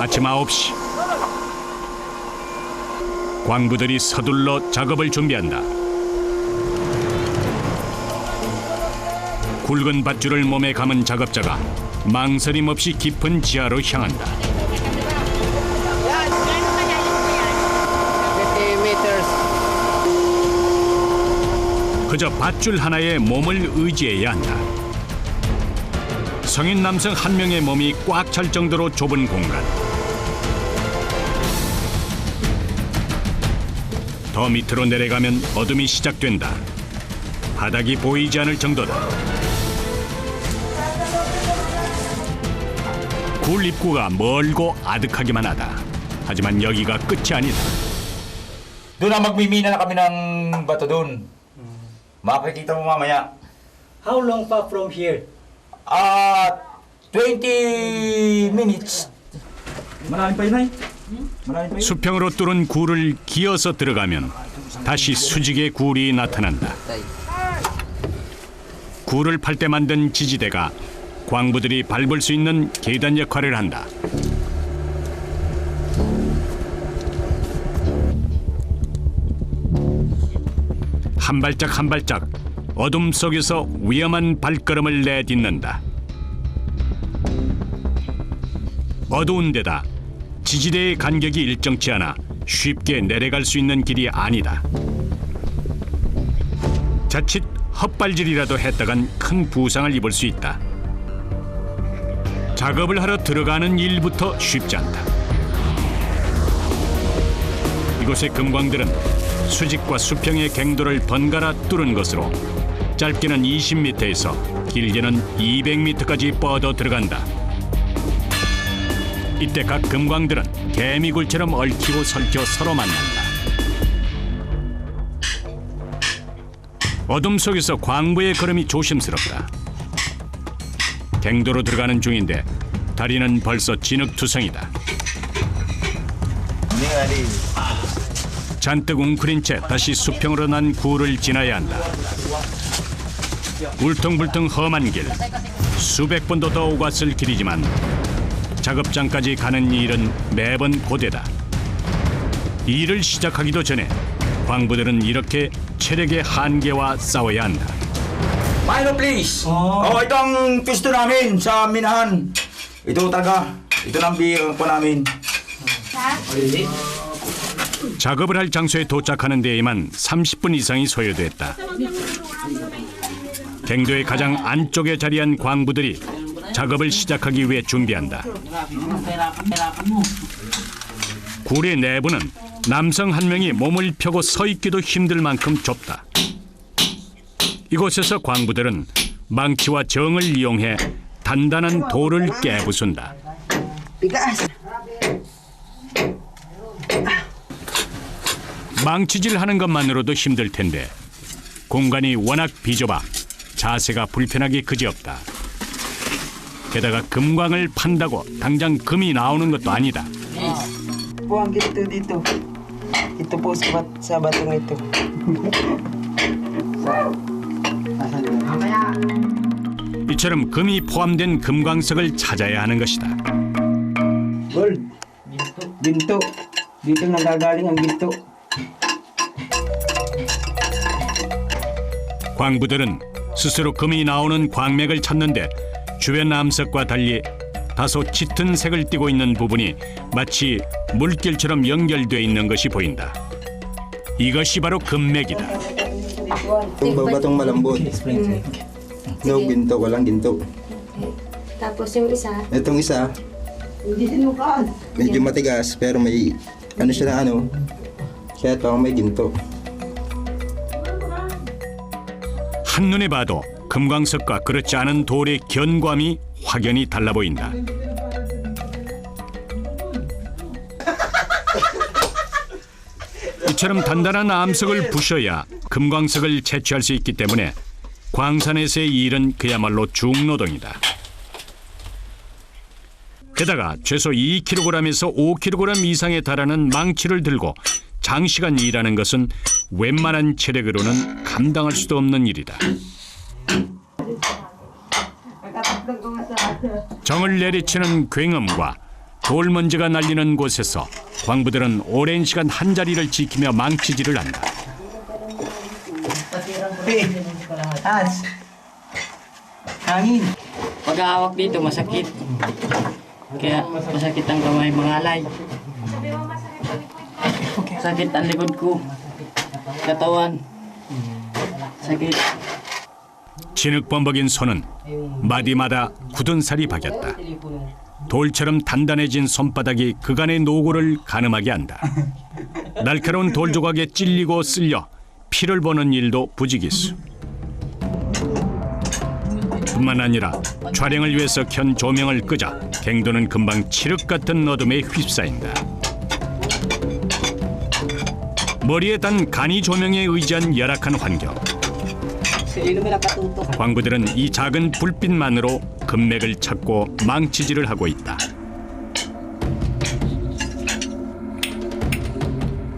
아침 9시. 광부들이 서둘러 작업을 준비한다. 굵은 밧줄을 몸에 감은 작업자가 망설임 없이 깊은 지하로 향한다. 50 meters. 그저 밧줄 하나에 몸을 의지해야 한다. 성인 남성 한 명의 몸이 꽉 찰 정도로 좁은 공간. 더 밑으로 내려가면 어둠이 시작된다. 바닥이 보이지 않을 정도다. 굴 입구가 멀고 아득하기만 하다. 하지만 여기가 끝이 아니다. Doon na magmimina na kami ng bato doon. Makikita mo mamaya. How long pa from here? 20 minutes. Malalim pa yun ay? Malalim pa yun? 수평으로 뚫은 굴을 기어서 들어가면 다시 수직의 굴이 나타난다. 굴을 팔 때 만든 지지대가 광부들이 밟을 수 있는 계단 역할을 한다. 한 발짝 한 발짝 어둠 속에서 위험한 발걸음을 내딛는다. 어두운 데다 지지대의 간격이 일정치 않아 쉽게 내려갈 수 있는 길이 아니다. 자칫 헛발질이라도 했다간 큰 부상을 입을 수 있다. 작업을 하러 들어가는 일부터 쉽지 않다. 이곳의 금광들은 수직과 수평의 갱도를 번갈아 뚫은 것으로 짧게는 20m에서 길게는 200m까지 뻗어 들어간다. 이때 각 금광들은 개미굴처럼 얽히고 설켜 서로 만난다. 어둠 속에서 광부의 걸음이 조심스럽다. 갱도로 들어가는 중인데 다리는 벌써 진흙투성이다. 잔뜩 웅크린 채 다시 수평으로 난 굴을 지나야 한다. 울퉁불퉁 험한 길, 수백 번도 더 오갔을 길이지만 작업장까지 가는 일은 매번 고되다. 일을 시작하기도 전에 광부들은 이렇게 체력의 한계와 싸워야 한다. Milo, please. Ito ang pisto namin sa minahan. Ito talaga. Ito ang po namin. 작업을 할 장소에 도착하는 데에만 30분 이상이 소요됐다. 갱도의 가장 안쪽에 자리한 광부들이 작업을 시작하기 위해 준비한다. 굴의 내부는 남성 한 명이 몸을 펴고 서 있기도 힘들 만큼 좁다. 이곳에서 광부들은 망치와 정을 이용해 단단한 돌을 깨부순다. 망치질하는 것만으로도 힘들 텐데 공간이 워낙 비좁아 자세가 불편하기 그지없다. 게다가 금광을 판다고 당장 금이 나오는 것도 아니다. Buwang ito dito. Ito po sa batong ito. 이처럼 금이 포함된 금광석을 찾아야 하는 것이다. Gold. Ginto. Dito nanggagaling ang ginto. 광부들은 스스로 금이 나오는 광맥을 찾는데 주변 암석과 달리 다소 짙은 색을 띠고 있는 부분이 마치 물결처럼 연결돼 있는 것이 보인다. 이것이 바로 금맥이다. Itong batong malambot. No ginto, walang ginto. Tapos yung isa, Itong isa, medyo matigas pero may ano siya na ano. Kaya ito may ginto. 한눈에 봐도 금광석과 그렇지 않은 돌의 견고함이 확연히 달라 보인다. 이처럼 단단한 암석을 부셔야 금광석을 채취할 수 있기 때문에 광산에서의 일은 그야말로 중노동이다. 게다가 최소 2kg에서 5kg 이상에 달하는 망치를 들고 장시간 일하는 것은 웬만한 체력으로는 감당할 수도 없는 일이다. 정을 내리치는 굉음과 돌먼지가 날리는 곳에서 광부들은 오랜 시간 한 자리를 지키며 망치질을 한다. Hans. Hangin. Pag hawak dito, masakit. Kaya masakit ang kamay, mangalay. Sakit ang likod ko. Katawan. Sakit. 진흙범벅인 손은 마디마다 굳은 살이 박였다. 돌처럼 단단해진 손바닥이 그간의 노고를 가늠하게 한다. 날카로운 돌 조각에 찔리고 쓸려 피를 보는 일도 부지기수. 뿐만 아니라 촬영을 위해서 켠 조명을 끄자 갱도는 금방 칠흑 같은 어둠에 휩싸인다. 머리에 단 간이 조명에 의지한 열악한 환경. 광부들은 이 작은 불빛만으로 금맥을 찾고 망치질을 하고 있다.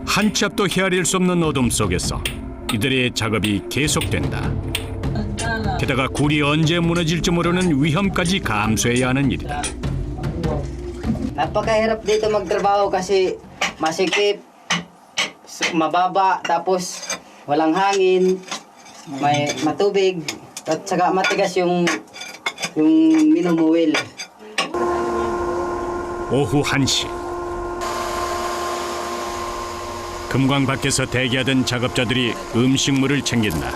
한 치 앞도 헤아릴 수 없는 어둠 속에서 이들의 작업이 계속된다. 게다가 굴이 언제 무너질지 모르는 위험까지 감수해야 하는 일이다. Napakahirap dito magtrabaho kasi masikip, mababa, tapos walang hangin, may matubig, at saka matigas yung minumuwil. 오후 1시. 금광 밖에서 대기하던 작업자들이 음식물을 챙긴다.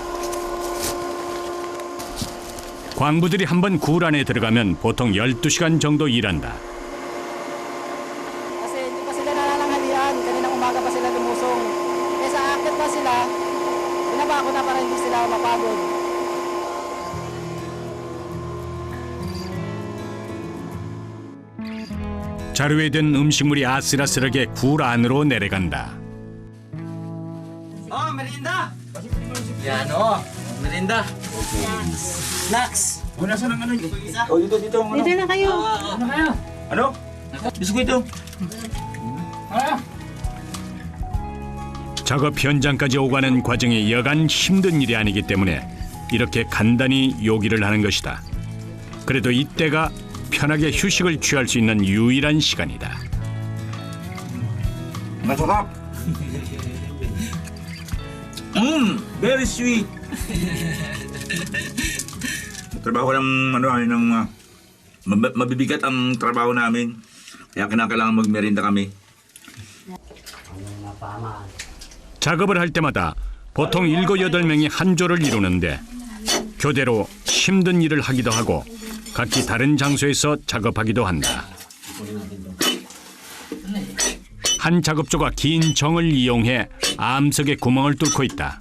광부들이 한번 굴 안에 들어가면 보통 12시간 정도 일한다. Kasi hindi pa sila nalalanghalian, kaninang umaga pa sila lumusong. Kaya sa akit pa sila, binaba ko na para hindi sila mapagod. 자루에 든 음식물이 아슬아슬하게 굴 안으로 내려간다. Oh, merienda! Yan, oh. Merienda. Snacks. Nasaan ang ano? Oh, dito. Ano? Dito na kayo. Ano? Biskuito. 작업 현장까지 오가는 과정이 여간 힘든 일이 아니기 때문에 이렇게 간단히 요기를 하는 것이다. 그래도 이때가 편하게 휴식을 취할 수 있는 유일한 시간이다. Masarap. Very sweet. Trabaho ng mabibigat ang trabaho namin. Kaya kinakailangan magmerienda kami. 작업을 할 때마다 보통 7, 8명이 한 조를 이루는데 교대로 힘든 일을 하기도 하고 각기 다른 장소에서 작업하기도 한다. 한 작업조가 긴 정을 이용해 암석에 구멍을 뚫고 있다.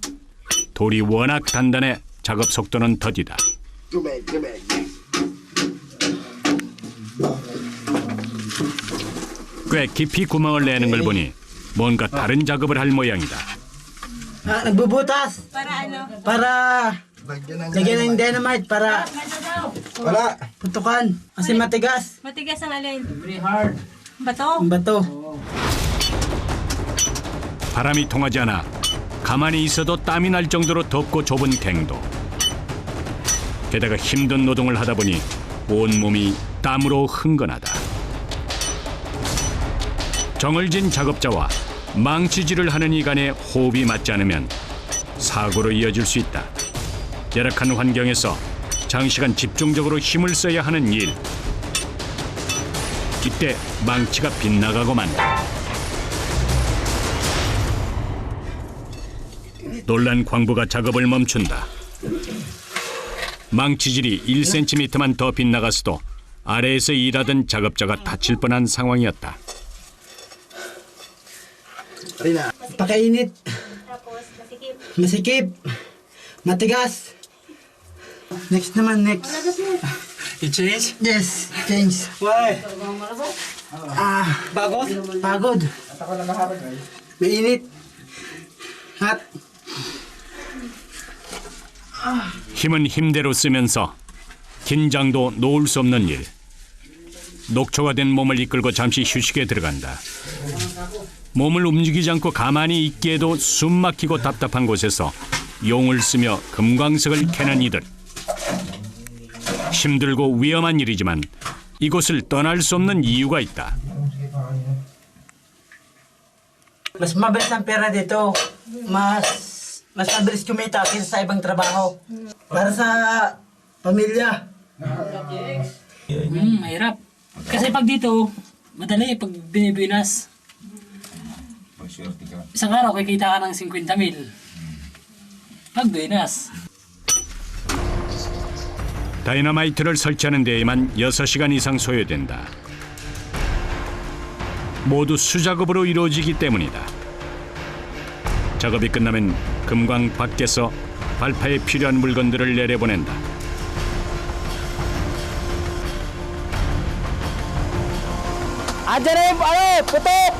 돌이 워낙 단단해 작업 속도는 더디다. 꽤 깊이 구멍을 내는 걸 보니 뭔가 다른 작업을 할 모양이다. Nagbubutas. Para ano? Para lagyan ng dynamite para Wala. putukan. Kasi matigas Matigas ang alin? Very hard. Bato? ang bato. 바람이 통하지 않아 가만히 있어도 땀이 날 정도로 덥고 좁은 갱도. 게다가 힘든 노동을 하다 보니 온몸이 땀으로 흥건하다. 정을 진 작업자와 망치질을 하는 이 간의 호흡이 맞지 않으면 사고로 이어질 수 있다. 열악한 환경에서 장시간 집중적으로 힘을 써야 하는 일. 이때 망치가 빗나가고 만다. 놀란 광부가 작업을 멈춘다. 망치질이 1cm만 더 빗나갔어도 아래에서 일하던 작업자가 다칠 뻔한 상황이었다. Pakainit. Tapos masikip. Masikip. Matigas. Next naman, next. You change? Yes, change. Why? Pagod? Pagod. Mainit. Hot. 힘은 힘대로 쓰면서 긴장도 놓을 수 없는 일. 녹초가 된 몸을 이끌고 잠시 휴식에 들어간다. 몸을 움직이지 않고 가만히 있기에도 숨 막히고 답답한 곳에서 용을 쓰며 금광석을 캐는 이들. 힘들고 위험한 일이지만 이곳을 떠날 수 없는 이유가 있다. Mas mabilis ang pera dito. Mas mabilis kumita kaysa sa ibang trabaho. Para sa pamilya. Mahirap. Kasi pag dito, madali pag binibinas. Isang araw kikita ka ng 50,000. Pag binas. 다이너마이트를 설치하는 데에만 6시간 이상 소요된다. 모두 수작업으로 이루어지기 때문이다. 작업이 끝나면 금광 밖에서 발파에 필요한 물건들을 내려보낸다. Andiyan na yung, putok!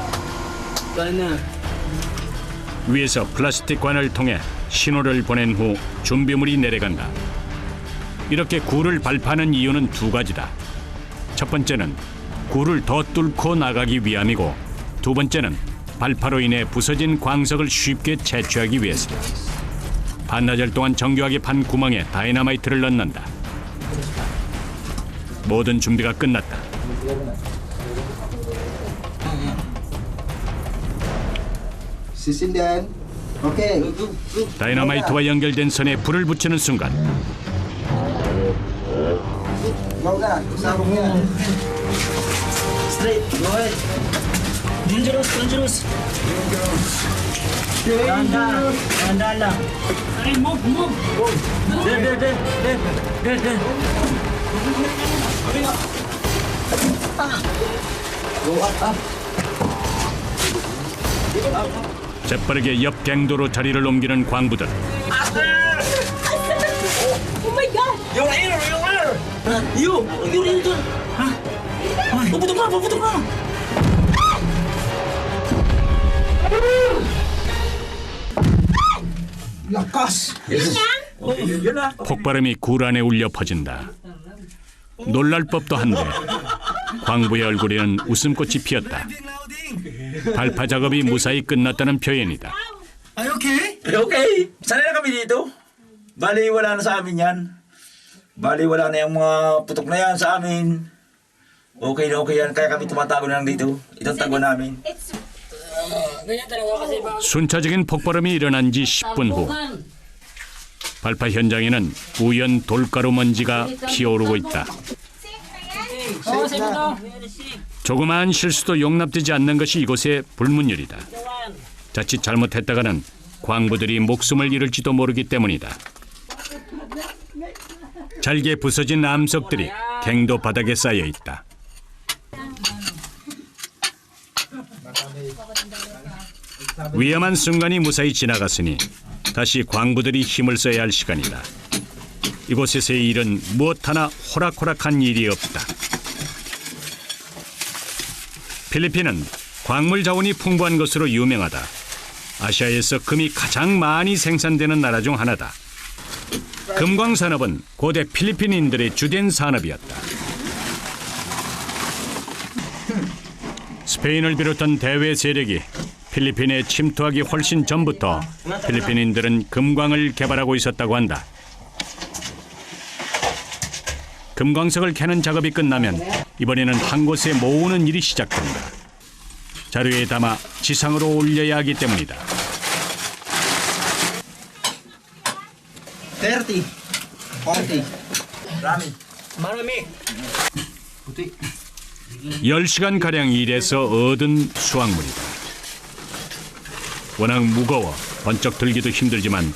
위에서 플라스틱 관을 통해 신호를 보낸 후 준비물이 내려간다. 이렇게 굴을 발파하는 이유는 두 가지다. 첫 번째는 굴을 더 뚫고 나가기 위함이고, 두 번째는 발파로 인해 부서진 광석을 쉽게 채취하기 위해서다. 반나절 동안 정교하게 판 구멍에 다이너마이트를 넣는다. 모든 준비가 끝났다. Sisindihan. Okay. 다이너마이트와 연결된 선에 불을 붙이는 순간 Go na. Sabong yan. Straight, go ahead. Dangerous. Dahan lang. Ay, move! There. 재빠르게 옆 갱도로 자리를 옮기는 광부들. Yung air! Yun doon! Ha? Paputok ka! Lakas! Yun na! 폭발음이 굴 안에 울려 퍼진다. 놀랄 법도 한데 광부의 얼굴에는 웃음꽃이 피었다. 발파 작업이 무사히 끝났다는 표현이다. Ay, okay? Okay, sanay na kami dito. Bali, wala na sa amin yan. Bali, wala na yung mga putok na yan sa amin. Okay na okay yan, kaya kami tumatago na lang dito. Itong tago namin. Ganyan talaga kasi ba? 순차적인 폭발음이 일어난 지 10분 후 발파 현장에는 우연 돌가루 먼지가 피어오르고 있다. 조그마한 실수도 용납되지 않는 것이 이곳의 불문율이다. 자칫 잘못했다가는 광부들이 목숨을 잃을지도 모르기 때문이다. 잘게 부서진 암석들이 갱도 바닥에 쌓여 있다. 위험한 순간이 무사히 지나갔으니 다시 광부들이 힘을 써야 할 시간이다. 이곳에서의 일은 무엇 하나 호락호락한 일이 없다. 필리핀은 광물 자원이 풍부한 것으로 유명하다. 아시아에서 금이 가장 많이 생산되는 나라 중 하나다. 금광 산업은 고대 필리핀인들의 주된 산업이었다. 스페인을 비롯한 대외 세력이 필리핀에 침투하기 훨씬 전부터 필리핀인들은 금광을 개발하고 있었다고 한다. 금광석을 캐는 작업이 끝나면 이번에는 한 곳에 모으는 일이 시작된다. 자루에 담아 지상으로 올려야 하기 때문이다. 30. 40. Marami. 10시간가량 일해서 얻은 수확물이다. 워낙 무거워 번쩍 들기도 힘들지만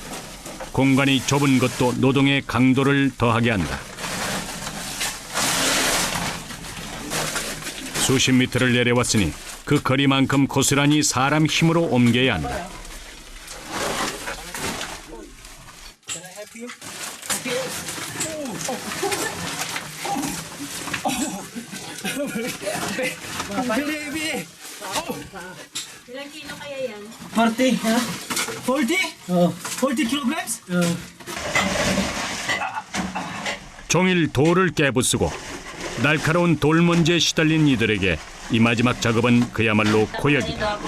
공간이 좁은 것도 노동의 강도를 더하게 한다. 수십 미터를 내려왔으니 그 거리만큼 고스란히 사람 힘으로 옮겨야 한다. Baby! Ilang kilo kaya yan? 40, ha? 40? 40 kilograms? 종일 돌을 깨부수고 날카로운 돌먼지에 시달린 이들에게 이 마지막 작업은 그야말로 고역이다.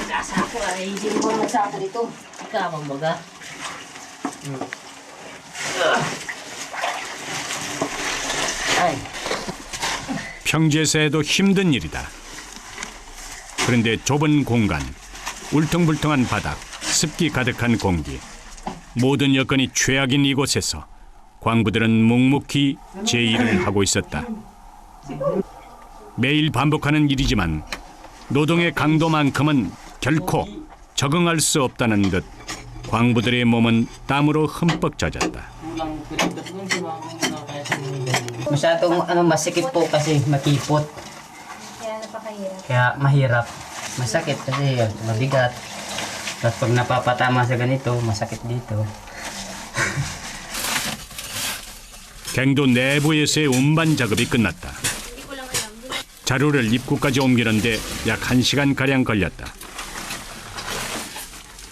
평지에서 해도 힘든 일이다. 그런데 좁은 공간, 울퉁불퉁한 바닥, 습기 가득한 공기. 모든 여건이 최악인 이곳에서 광부들은 묵묵히 제 일을 하고 있었다. 매일 반복하는 일이지만 노동의 강도만큼은 결코 적응할 수 없다는 듯 광부들의 몸은 땀으로 흠뻑 젖었다. Masyadong masikip po kasi makipot. Kaya napakahirap. Kaya mahirap. Masakit kasi mabigat. Tapos pag napapatama sa ganito, masakit dito. 갱도 내부에서의 운반 작업이 끝났다. 자루를 입구까지 옮기는데 약 1시간가량 걸렸다.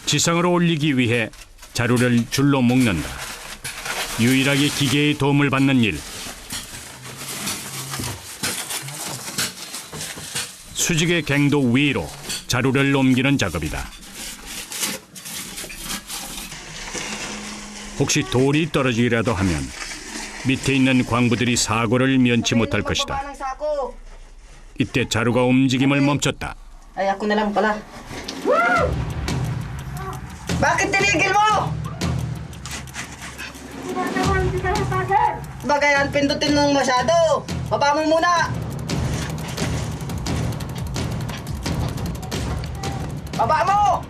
지상으로 올리기 위해 자루를 줄로 묶는다. 유일하게 기계의 도움을 받는 일. 수직의 갱도 위로 자루를 옮기는 작업이다. 혹시 돌이 떨어지기라도 하면 밑에 있는 광부들이 사고를 면치 못할 것이다. 이때 자루가 움직임을 멈췄다. Ay, ako na lang pala. Bakit tinigil mo? Bagayan, pindutin mo masyado. Baba mo muna. Baba mo!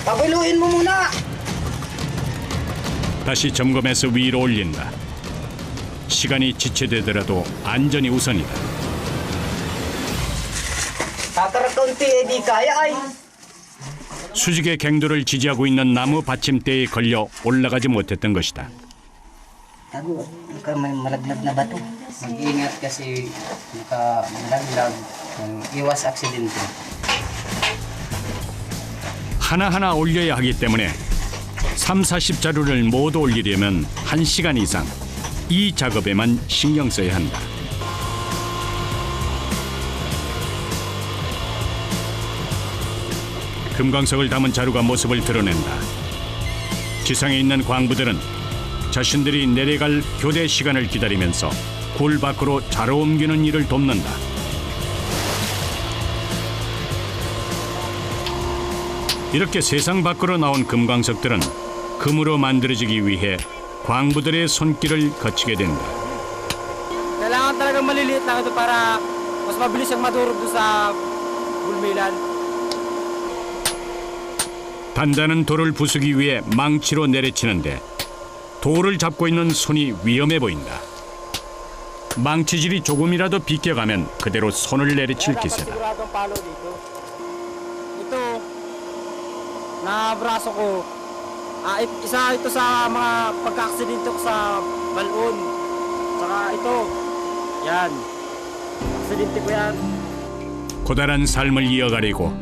Pabiluin mo muna. 다시 점검해서 위로 올린다. 시간이 지체되더라도 안전이 우선이다. Kakarakunti, di kaya ay. 수직의 갱도를 지지하고 있는 나무 받침대에 걸려 올라가지 못했던 것이다. Tago, baka may malaglag na bato. Mag-ingat kasi baka malaglag. Iwas aksidente. 하나하나 올려야 하기 때문에 30-40자루를 모두 올리려면 1시간 이상 이 작업에만 신경 써야 한다. 금광석을 담은 자루가 모습을 드러낸다. 지상에 있는 광부들은 자신들이 내려갈 교대 시간을 기다리면서 굴 밖으로 자루 옮기는 일을 돕는다. 이렇게 세상 밖으로 나온 금광석들은 금으로 만들어지기 위해 광부들의 손길을 거치게 된다. Kailangan talagang maliliit lang ito para mas mabilis siyang madurog doon sa gulmilan. 단단한 돌을 부수기 위해 망치로 내리치는데 돌을 잡고 있는 손이 위험해 보인다. 망치질이 조금이라도 비껴가면 그대로 손을 내리칠 기세다. Siguradong palo dito. Ito, na braso ko, isa ito sa mga pagka-aksidente ko sa balon. Saka ito, yan. Aksidente ko yan. 고달한 삶을 이어가려고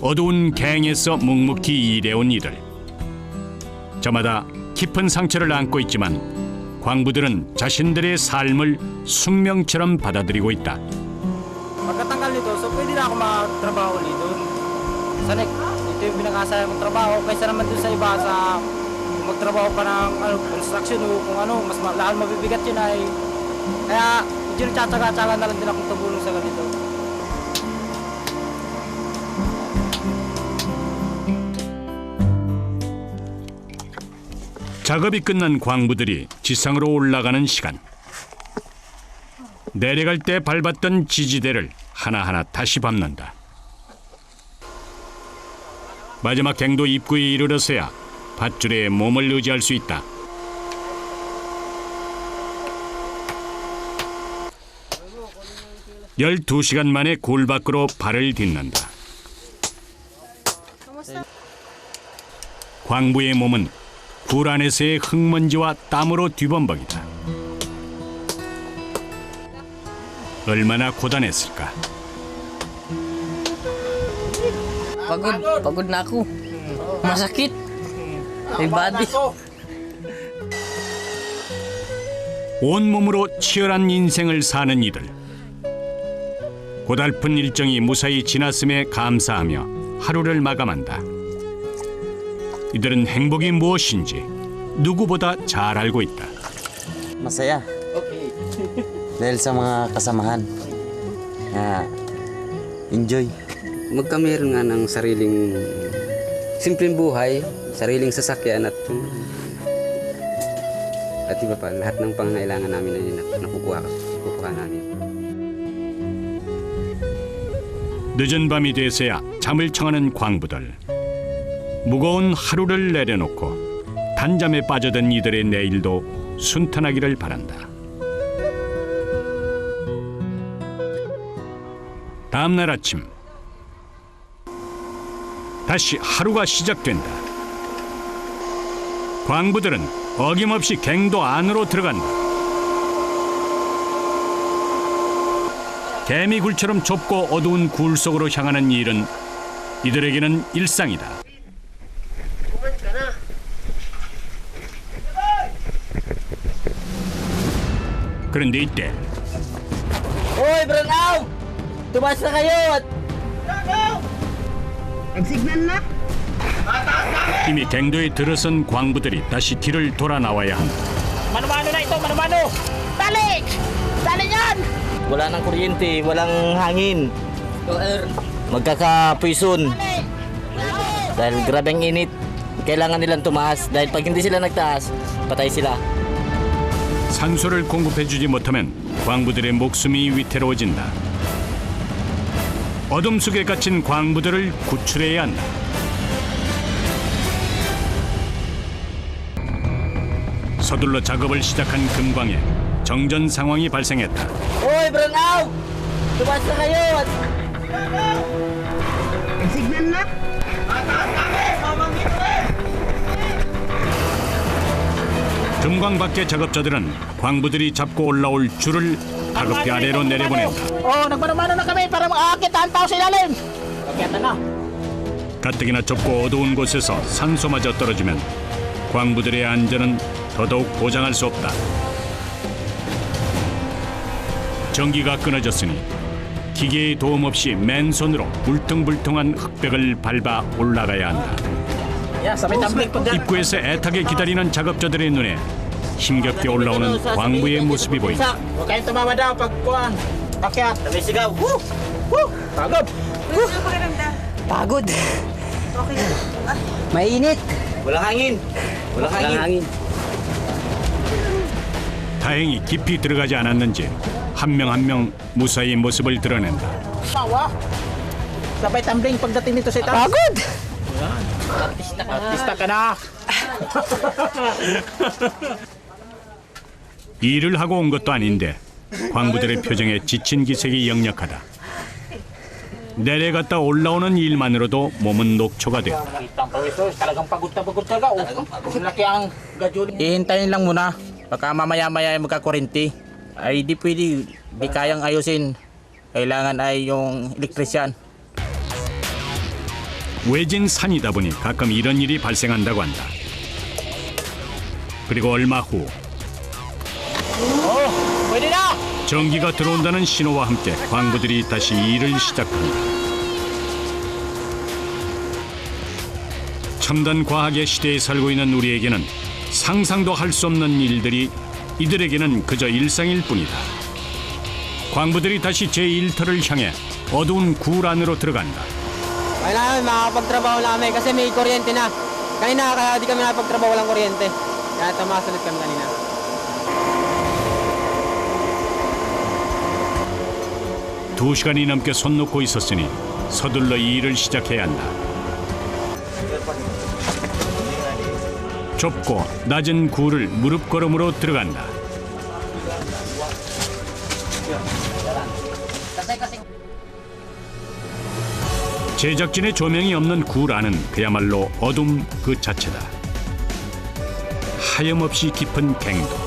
어두운 갱에서 묵묵히 일해온 이들. 저마다 깊은 상처를 안고 있지만 광부들은 자신들의 삶을 숙명처럼 받아들이고 있다. Pagkatanggal nito, so pwede na ako magtrabaho ulit doon. Sanik, ito yung pinakasaya kong trabaho. Kaysa naman doon sa iba sa magtrabaho pa ng construction o kung ano, mas lalo mabibigat yun ay. Kaya medyo nagtsatsaga-tsaga na lang din akong tumulong sa ganito. 작업이 끝난 광부들이 지상으로 올라가는 시간. 내려갈 때 밟았던 지지대를 하나하나 다시 밟는다. 마지막 갱도 입구에 이르러서야 밧줄에 몸을 의지할 수 있다. (12시간) 만에 굴 밖으로 발을 딛는다. 광부의 몸은 굴 안에서의 흙먼지와 땀으로 뒤범벅이다. 얼마나 고단했을까. Pagod na ako. Masakit. May body. 온몸으로 치열한 인생을 사는 이들. 고달픈 일정이 무사히 지났음에 감사하며 하루를 마감한다. 이들은 행복이 무엇인지 누구보다 잘 알고 있다. Masaya. Dahil sa mga kasamahan. Enjoy. magkameron nga ng sariling simpleng buhay, sariling sasakyan at iba pa, lahat ng pangangailangan namin ay nakukuha namin. 늦은 밤이 돼서야 잠을 청하는 광부들. 무거운 하루를 내려놓고 단잠에 빠져든 이들의 내일도 순탄하기를 바란다. 다음 날 아침 다시 하루가 시작된다. 광부들은 어김없이 갱도 안으로 들어간다. 개미굴처럼 좁고 어두운 굴 속으로 향하는 일은 이들에게는 일상이다. 그런데 이때 Hoy, Branaw! Tumas na kayo at... 이미 갱도에 들어선 광부들이 다시 뒤를 돌아 나와야 한다. Mano-mano na ito, mano-mano! Dali! Dali yan! Wala nang kuryente, walang hangin. Magkakapuison. Dahil grabeng init, kailangan nilang tumaas. Dahil pag hindi sila nagtaas, patay sila. 산소를 공급해주지 못하면 광부들의 목숨이 위태로워진다. 어둠 속에 갇힌 광부들을 구출해야 한다. 서둘러 작업을 시작한 금광에 정전 상황이 발생했다. Hoy, Branaw! Tumas na kayo at... Signal na! 금광 밖의 작업자들은 광부들이 잡고 올라올 줄을 다급히 아래로 내려보낸다. Nagmano-mano na kami para makakakit ang tao sa ilalim! Kakita na! 가뜩이나 좁고 어두운 곳에서 산소마저 떨어지면 광부들의 안전은 더더욱 보장할 수 없다. 전기가 끊어졌으니 기계의 도움 없이 맨손으로 울퉁불퉁한 흙벽을 밟아 올라가야 한다. 입구에서 애타게 기다리는 작업자들의 눈에 힘겹게 올라오는 광부의 모습이 보인다. Huwag kayong tumawa daw pag kuhan. Pakyat. Sabay sigaw. Woo! Woo! Pagod! Pagod. Mainit. Walang hangin. Walang hangin. 다행히 깊이 들어가지 않았는지 한 명 한 명 무사히 모습을 드러낸다. Tawa. Sabay tumbling pagdating nito sa itaas. Pagod! Artista ka na. 일을 하고 온 것도 아닌데 광부들의 표정에 지친 기색이 역력하다. 내려갔다 올라오는 일만으로도 몸은 녹초가 되었다. Talagang pagod na pagod talaga. Laki ang gadyuli. Ihintayin lang muna. Baka mamaya-maya ay magkakurinti. Ay di pwede, di kayang ayusin. Kailangan ay yung elektrisyan. 외진 산이다 보니 가끔 이런 일이 발생한다고 한다. 그리고 얼마 후 Pwede na! 전기가 들어온다는 신호와 함께 광부들이 다시 일을 시작한다. 첨단 과학의 시대에 살고 있는 우리에게는 상상도 할 수 없는 일들이 이들에게는 그저 일상일 뿐이다. 광부들이 다시 제1터를 향해 어두운 굴 안으로 들어간다. Kailangan makapagtrabaho namin kasi may kuryente na. Kanina kaya di kami nakapagtrabaho walang kuryente. Kaya tumaas ulit kami kanina. 2시간이 넘게 손 놓고 있었으니 서둘러 일을 시작해야 한다. 좁고 낮은 굴을 무릎걸음으로 들어간다. 제작진의 조명이 없는 굴 안은 그야말로 어둠 그 자체다. 하염없이 깊은 갱도.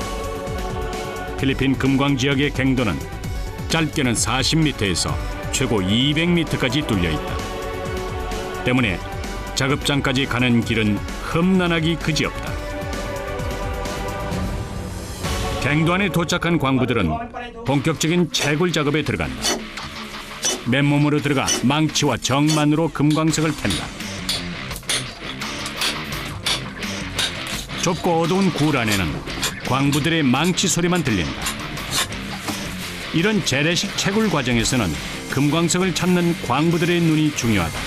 필리핀 금광 지역의 갱도는 짧게는 40m에서 최고 200m까지 뚫려 있다. 때문에 작업장까지 가는 길은 험난하기 그지없다. 갱도 안에 도착한 광부들은 본격적인 채굴 작업에 들어간다. 맨몸으로 들어가 망치와 정만으로 금광석을 캔다. 좁고 어두운 굴 안에는 광부들의 망치 소리만 들린다. 이런 재래식 채굴 과정에서는 금광석을 찾는 광부들의 눈이 중요하다.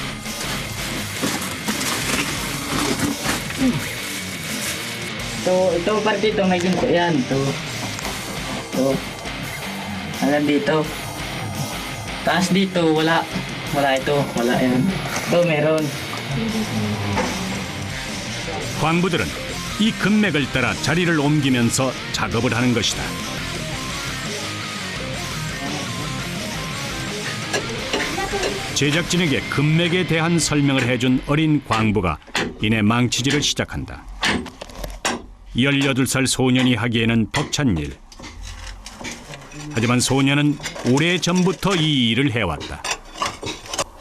Ito parte ito, may ginto yan. Ito. Hanggang dito. Taas dito, wala. Wala ito, wala yan. Ito, meron. 광부들은 이 금맥을 따라 자리를 옮기면서 작업을 하는 것이다. 제작진에게 금맥에 대한 설명을 해준 어린 광부가 이내 망치질을 시작한다. 18살 소년이 하기에는 벅찬 일. 하지만 소년은 오래전부터 이 일을 해왔다.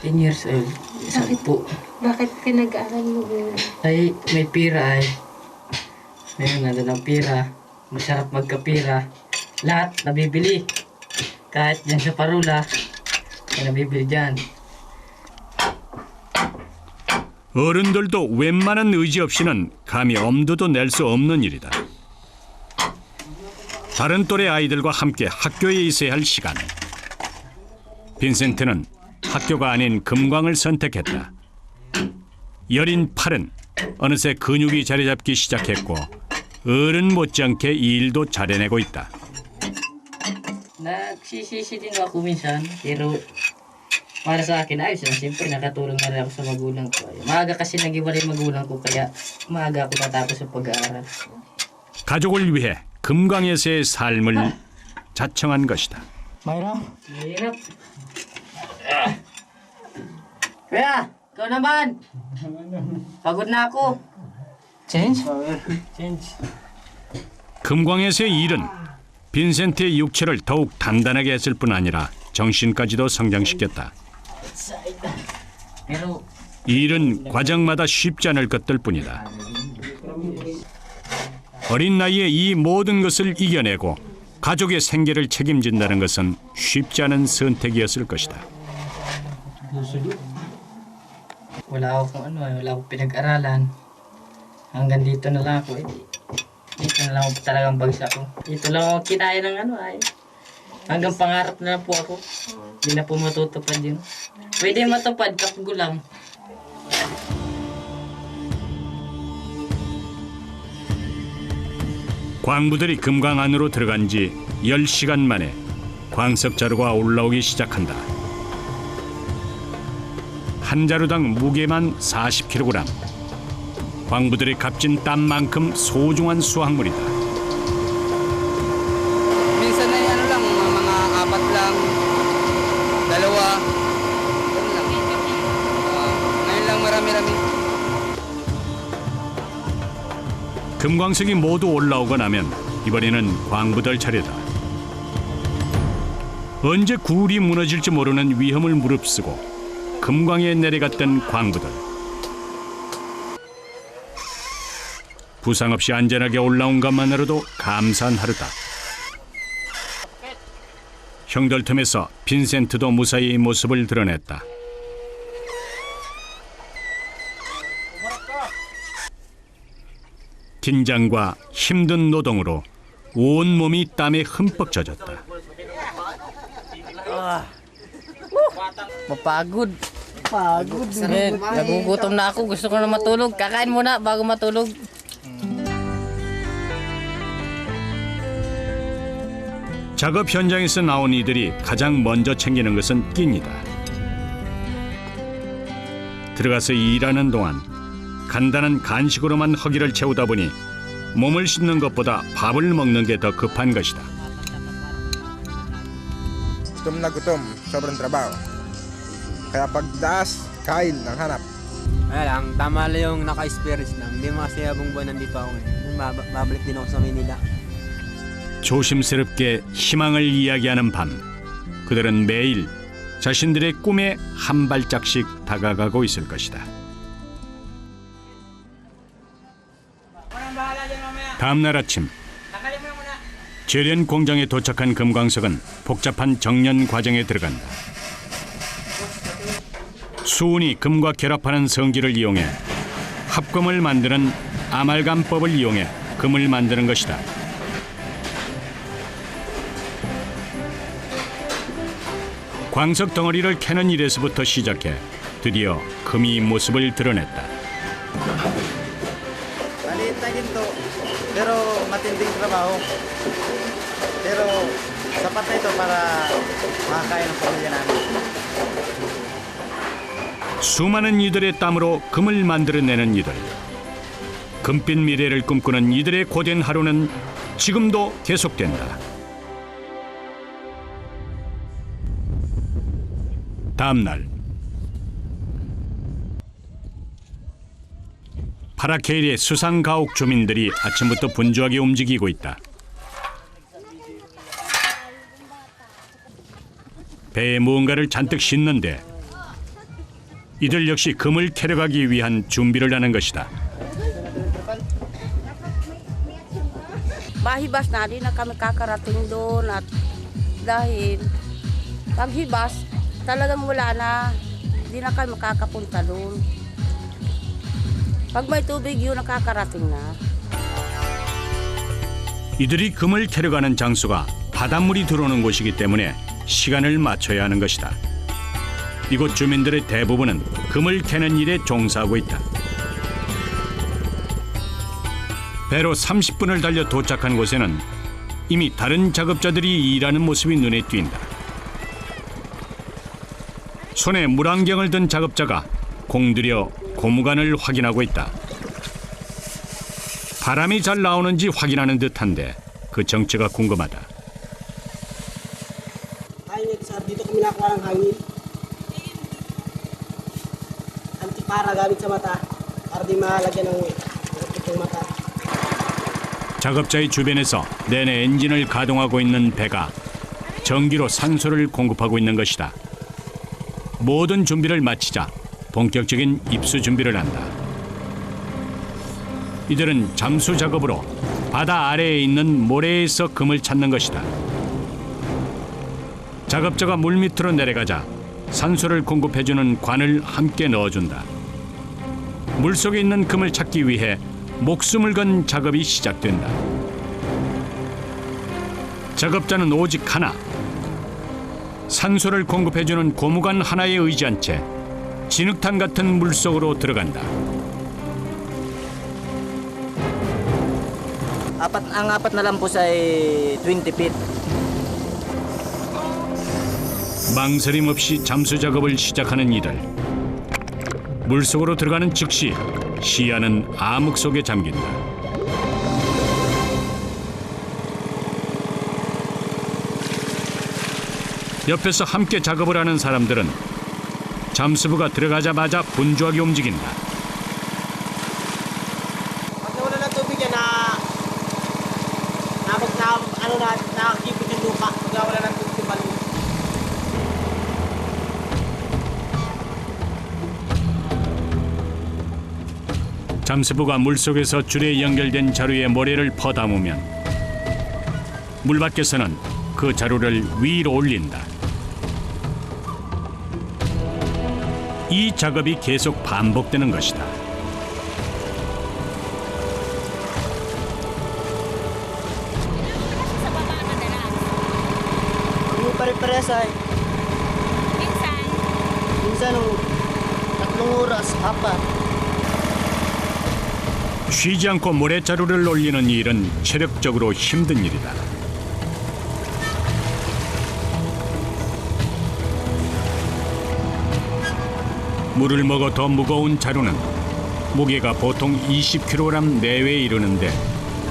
10 years old. Sabi po. Bakit pinag-aaral mo yun? Ay, may pira ay. Ngayon, nandun ang pira. Masarap magkapira. Lahat nabibili. Kahit dyan sa parula, ay nabibili dyan. 어른들도 웬만한 의지 없이는 감히 엄두도 낼 수 없는 일이다. 다른 또래 아이들과 함께 학교에 있어야 할 시간. 빈센트는 학교가 아닌 금광을 선택했다. 여린 팔은 어느새 근육이 자리 잡기 시작했고 어른 못지않게 이 일도 잘해내고 있다. Nagsisisi din ako minsan, pero para sa akin ayos lang. Siyempre nakatulong na rin ako sa magulang ko. Maaga kasi nag-iwalay magulang ko, kaya maaga ako natapos sa pag-aaral. 가족을 위해 금광에서의 삶을 자청한 것이다. Mahirap. Kuya, ikaw naman. Pagod na ako. Change? 금광에서의 일은 빈센트의 육체를 더욱 단단하게 했을 뿐 아니라 정신까지도 성장시켰다. Pero 이 일은 과정마다 쉽지 않을 것들 뿐이다. 어린 나이에 이 모든 것을 이겨내고 가족의 생계를 책임진다는 것은 쉽지 않은 선택이었을 것이다. wala akong wala akong pinag-aralan. Hanggang dito na lang ako. Dito na lang ako talagang bagsak ko. Dito lang ako kinaya ng ay. Hanggang pangarap na lang po ako. Hindi na po matutupad yun. Pwede matupad kapag gulang. 광부들이 금광 안으로 들어간 지 10시간 만에 광석 자루가 올라오기 시작한다. 한 자루당 무게만 40kg. 광부들이 값진 땀만큼 소중한 수확물이다. Minsan ay ano lang, mga 4 lang, 2. Ganun lang. Ngayon lang marami-rami. 금광석이 모두 올라오고 나면 이번에는 광부들 차례다. 언제 굴이 무너질지 모르는 위험을 무릅쓰고 금광에 내려갔던 광부들. 부상 없이 안전하게 올라온 것만으로도 감사한 하루다. 형들 틈에서 빈센트도 무사히 모습을 드러냈다. 긴장과 힘든 노동으로 온몸이 땀에 흠뻑 젖었다. Mapagod. Pagod. Nagugutom na ako. Gusto ko na matulog. Kakain muna bago matulog. 작업 현장에서 나온 이들이 가장 먼저 챙기는 것은 끼니다. 들어가서 일하는 동안 간단한 간식으로만 허기를 채우다 보니 몸을 씻는 것보다 밥을 먹는 게 더 급한 것이다. Gutom na gutom, sobrang trabaho. Kaya pagdaas, kain ng hanap. Kaya lang, tama lang yung naka-experience lang. Hindi masayabong buwan nandito ako ngayon. Babalik din ako sa Manila. 조심스럽게 희망을 이야기하는 밤. 그들은 매일 자신들의 꿈에 한 발짝씩 다가가고 있을 것이다. 다음 날 아침 재련 공장에 도착한 금광석은 복잡한 정련 과정에 들어간다. 수은이 금과 결합하는 성기를 이용해 합금을 만드는 아말감법을 이용해 금을 만드는 것이다. 광석 덩어리를 캐는 일에서부터 시작해 드디어 금이 모습을 드러냈다. Maliit na ginto, pero matinding trabaho. Pero sapat na ito para makakain ng pamilya namin. 수많은 이들의 땀으로 금을 만들어내는 이들. 금빛 미래를 꿈꾸는 이들의 고된 하루는 지금도 계속된다. 다음 날 파라케일의 수상가옥 주민들이 아침부터 분주하게 움직이고 있다. 배에 무언가를 잔뜩 싣는데 이들 역시 금을 캐러 가기 위한 준비를 하는 것이다. Mahibas na, di na kami kakarating doon at dahil paghibas, talagang wala na, di na kami makakapunta doon. Pag may tubig yun, nakakarating na. 이들이 금을 캐러 가는 장소가 바닷물이 들어오는 곳이기 때문에 시간을 맞춰야 하는 것이다. 이곳 주민들의 대부분은 금을 캐는 일에 종사하고 있다. 배로 30분을 달려 도착한 곳에는 이미 다른 작업자들이 일하는 모습이 눈에 띈다. 손에 물안경을 든 작업자가 공들여 고무관을 확인하고 있다. 바람이 잘 나오는지 확인하는 듯한데 그 정체가 궁금하다. Dito kami nakuha ng hangin. Antipara gamit sa mata para di malagyan ng mata. 작업자의 주변에서 내내 엔진을 가동하고 있는 배가 전기로 산소를 공급하고 있는 것이다. 모든 준비를 마치자 본격적인 입수 준비를 한다. 이들은 잠수 작업으로 바다 아래에 있는 모래에서 금을 찾는 것이다. 작업자가 물 밑으로 내려가자 산소를 공급해주는 관을 함께 넣어준다. 물속에 있는 금을 찾기 위해 목숨을 건 작업이 시작된다. 작업자는 오직 하나. 산소를 공급해주는 고무관 하나에 의지한 채 진흙탕 같은 물속으로 들어간다. Ang apat na lampos ay 20 feet. 망설임 없이 잠수 작업을 시작하는 이들. 물속으로 들어가는 즉시 시야는 암흑 속에 잠긴다. 옆에서 함께 작업을 하는 사람들은 잠수부가 들어가자마자 분주하게 움직인다. Pag wala ng tubig yan nakakipit yung lupa. Pag wala ng tubig yung balon. 잠수부가 물속에서 줄에 연결된 자루에 모래를 퍼담으면 물 밖에서는 그 자루를 위로 올린다. 이 작업이 계속 반복되는 것이다. Hindi pare-pares ay. Minsan 3 oras, 4. 쉬지 않고 모래자루를 올리는 일은 체력적으로 힘든 일이다. 물을 먹어 더 무거운 자루는 무게가 보통 20kg 내외에 이르는데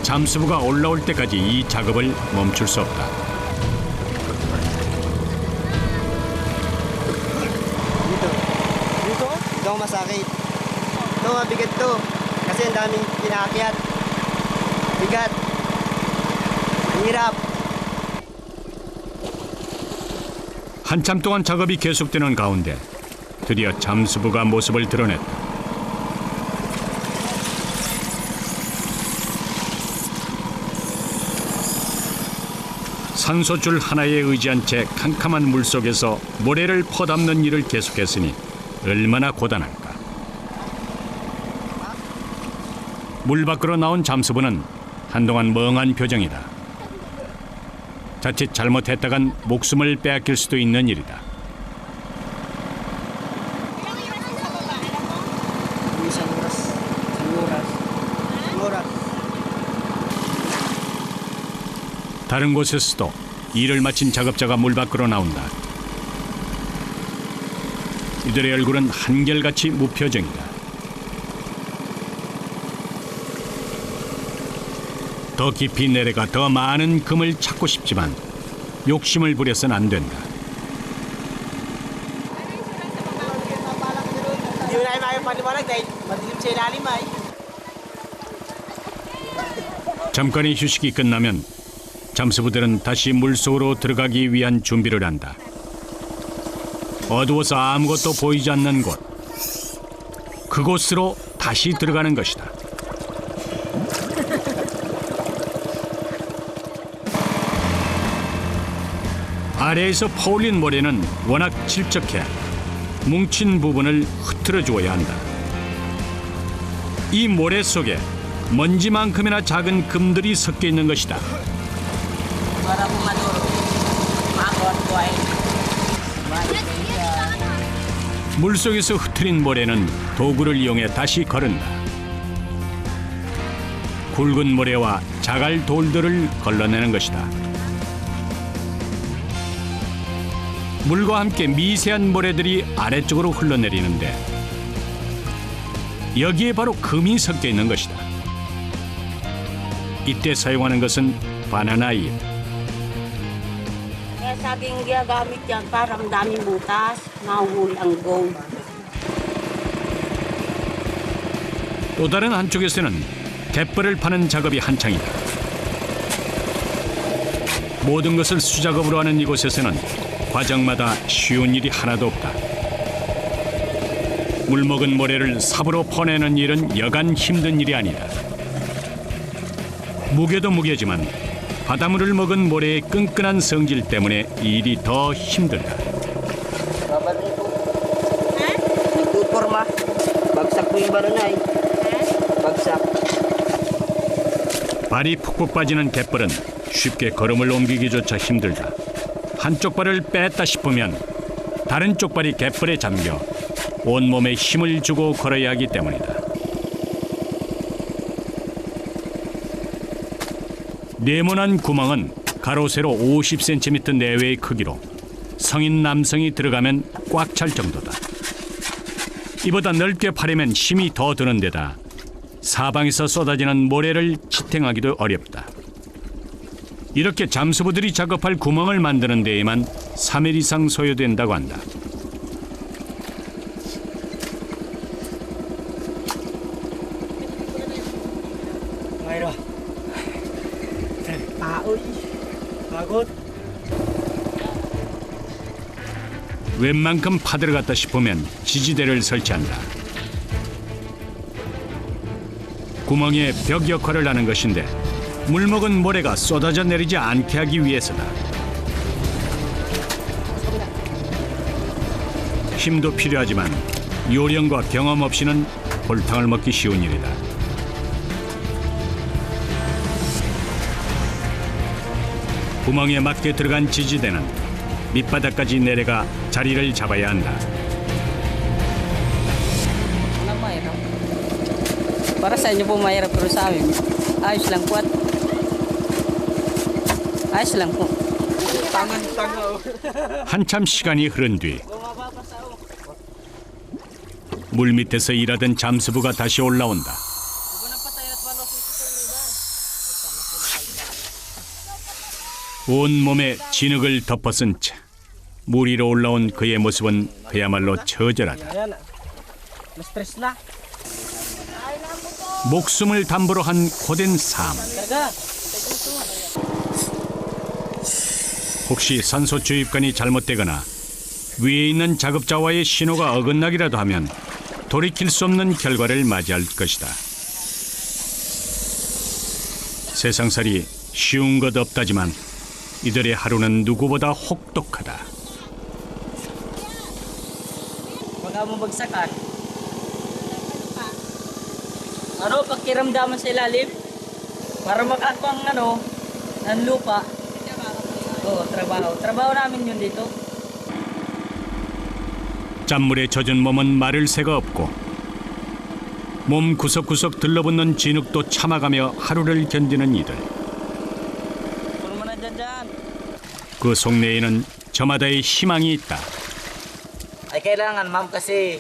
잠수부가 올라올 때까지 이 작업을 멈출 수 없다. Dito ang masakit. Ito mabigat to. Kasi ang daming kinaakyat. Bigat. Hirap. 한참 동안 작업이 계속되는 가운데 드디어 잠수부가 모습을 드러냈다. 산소줄 하나에 의지한 채 캄캄한 물속에서 모래를 퍼담는 일을 계속했으니 얼마나 고단할까. 물 밖으로 나온 잠수부는 한동안 멍한 표정이다. 자칫 잘못했다간 목숨을 빼앗길 수도 있는 일이다. 다른 곳에서도 일을 마친 작업자가 물 밖으로 나온다. 이들의 얼굴은 한결같이 무표정이다. 더 깊이 내려가 더 많은 금을 찾고 싶지만 욕심을 부려서는 안 된다. 잠깐의 휴식이 끝나면 잠수부들은 다시 물속으로 들어가기 위한 준비를 한다. 어두워서 아무것도 보이지 않는 곳, 그곳으로 다시 들어가는 것이다. 아래에서 퍼올린 모래는 워낙 질적해 뭉친 부분을 흐트러 주어야 한다. 이 모래 속에 먼지만큼이나 작은 금들이 섞여 있는 것이다. 물속에서 흐트린 모래는 도구를 이용해 다시 거른다. 굵은 모래와 자갈 돌들을 걸러내는 것이다. 물과 함께 미세한 모래들이 아래쪽으로 흘러내리는데 여기에 바로 금이 섞여 있는 것이다. 이때 사용하는 것은 바나나 잎. Saging ginagamit yan para daming butas, mahuhuli ang gold. 또 다른 한쪽에서는 갯벌을 파는 작업이 한창이다. 모든 것을 수작업으로 하는 이곳에서는 과정마다 쉬운 일이 하나도 없다. 물먹은 모래를 삽으로 퍼내는 일은 여간 힘든 일이 아니다. 무게도 무게지만 바닷물을 먹은 모래의 끈끈한 성질 때문에 일이 더 힘들다. 발이 푹푹 빠지는 갯벌은 쉽게 걸음을 옮기기조차 힘들다. 한쪽 발을 뺐다 싶으면 다른 쪽 발이 갯벌에 잠겨 온몸에 힘을 주고 걸어야 하기 때문이다. 네모난 구멍은 가로 세로 50cm 내외의 크기로 성인 남성이 들어가면 꽉 찰 정도다. 이보다 넓게 파려면 힘이 더 드는 데다 사방에서 쏟아지는 모래를 지탱하기도 어렵다. 이렇게 잠수부들이 작업할 구멍을 만드는 데에만 3일 이상 소요된다고 한다. Mayra. Aoy. Pagod. 웬만큼 파들어갔다 싶으면 지지대를 설치한다. 구멍에 벽 역할을 하는 것인데 물먹은 모래가 쏟아져 내리지 않게 하기 위해서다. 힘도 필요하지만 요령과 경험 없이는 골탕을 먹기 쉬운 일이다. 구멍에 맞게 들어간 지지대는 밑바닥까지 내려가 자리를 잡아야 한다. Para sa inyo po mahirap pero sa amin, ayos lang po at ayos lang po. 한참 시간이 흐른 뒤 물밑에서 일하던 잠수부가 다시 올라온다. 온몸에 진흙을 덮어쓴 채 물 위로 올라온 그의 모습은 그야말로 처절하다. Stress na. 목숨을 담보로 한 고된 삶. 혹시 산소 주입관이 잘못되거나 위에 있는 작업자와의 신호가 어긋나기라도 하면 돌이킬 수 없는 결과를 맞이할 것이다. 세상살이 쉬운 것 없다지만 이들의 하루는 누구보다 혹독하다. Baka mabagsakan. Ano, pakiramdaman sa ilalim? Para makakuha ng lupa. Oo, trabaho. Trabaho namin yun dito. 짠물에 젖은 몸은 마를 새가 없고 몸 구석구석 들러붙는 진흙도 참아가며 하루를 견디는 이들. 그 속내에는 저마다의 희망이 있다. Ay kailangan ma'am kasi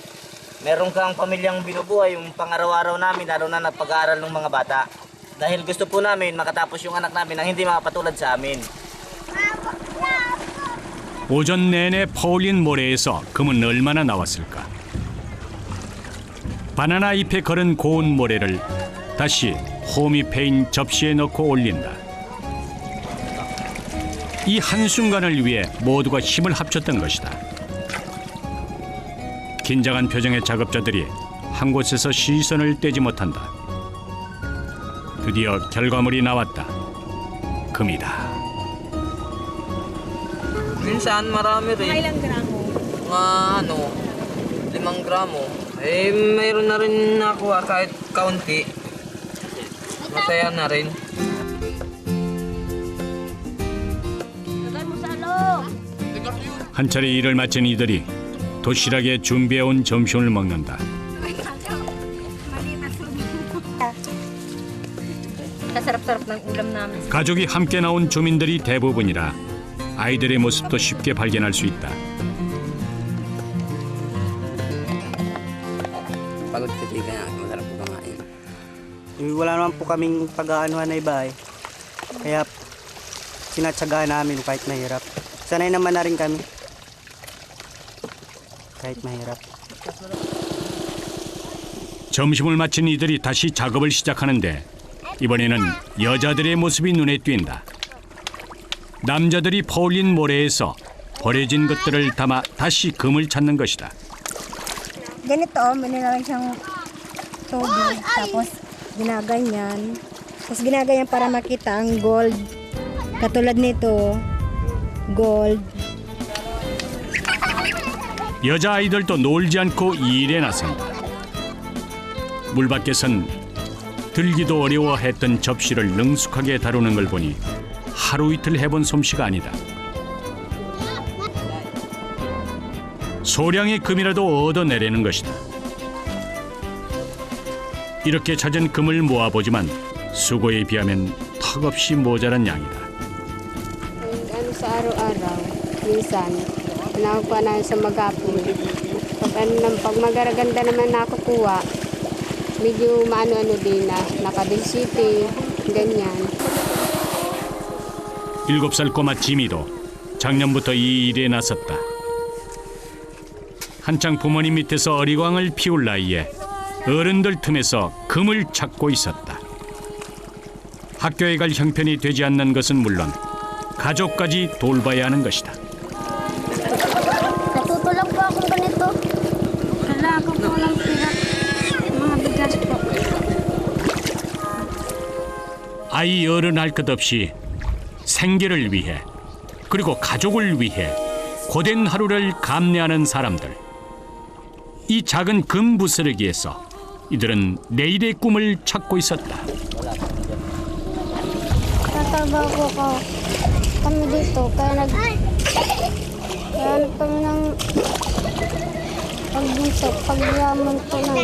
meron kang pamilyang binubuhay yung pang-araw-araw namin lalo na nagpag-aaral ng mga bata. Dahil gusto po namin makatapos yung anak namin nang hindi makapatulad sa amin. 오전 내내 퍼올린 모래에서 금은 얼마나 나왔을까? 바나나 잎에 걸은 고운 모래를 다시 홈이 패인 접시에 넣고 올린다. 이 한순간을 위해 모두가 힘을 합쳤던 것이다. 긴장한 표정의 작업자들이 한 곳에서 시선을 떼지 못한다. 드디어 결과물이 나왔다. 금이다. Minsan marami rin. Ilang gramo? Mga 5 gramo. Eh, mayroon na rin nakuha kahit kaunti. Masaya na rin. 한 차례 일을 마친 이들이 도시락에 준비해온 점심을 먹는다. Kasarap-sarap ng ulam namin. 가족이 함께 나온 주민들이 대부분이라 아이들의 모습도 쉽게 발견할 수 있다. Pagod kasi kaya masarap po kumain. Wala naman po kaming pag-aanuhan na iba eh. Kaya sinatsagaan namin kahit mahirap. Sanay naman na rin kami. kahit mahirap. 점심을 마친 이들이 다시 작업을 시작하는데 이번에는 여자들의 모습이 눈에 띈다. 남자들이 퍼올린 모래에서 버려진 것들을 담아 다시 금을 찾는 것이다. Ganito, minilagay siyang tubig, tapos ginaganyan. Tapos ginaganyan para makita ang gold. Katulad nito, gold. 여자아이들도 놀지 않고 이 일에 나선다. 물 밖에선 들기도 어려워했던 접시를 능숙하게 다루는 걸 보니 하루 이틀 해본 솜씨가 아니다. 소량의 금이라도 얻어내려는 것이다. 이렇게 찾은 금을 모아보지만 수고에 비하면 턱없이 모자란 양이다. Ano sa araw-araw, minsan, pinakuha na sa magapon. Pag magaraganda naman nakukuha, medyo maano-ano din na, nakadensity, ganyan. 7살 꼬마 지미도 작년부터 이 일에 나섰다. 한창 부모님 밑에서 어리광을 피울 나이에 어른들 틈에서 금을 찾고 있었다. 학교에 갈 형편이 되지 않는 것은 물론 가족까지 돌봐야 하는 것이다. Natutulog po akong ganito. Kailangan ko po ng pira. Mga bigas po. 아이 어른 할 것 없이 생계를 위해 그리고 가족을 위해 고된 하루를 감내하는 사람들. 이 작은 금 부스러기에서 이들은 내일의 꿈을 찾고 있었다. Tatrabaho ko kami dito. Kaya kami ng pagbusok, pagyaman ko na.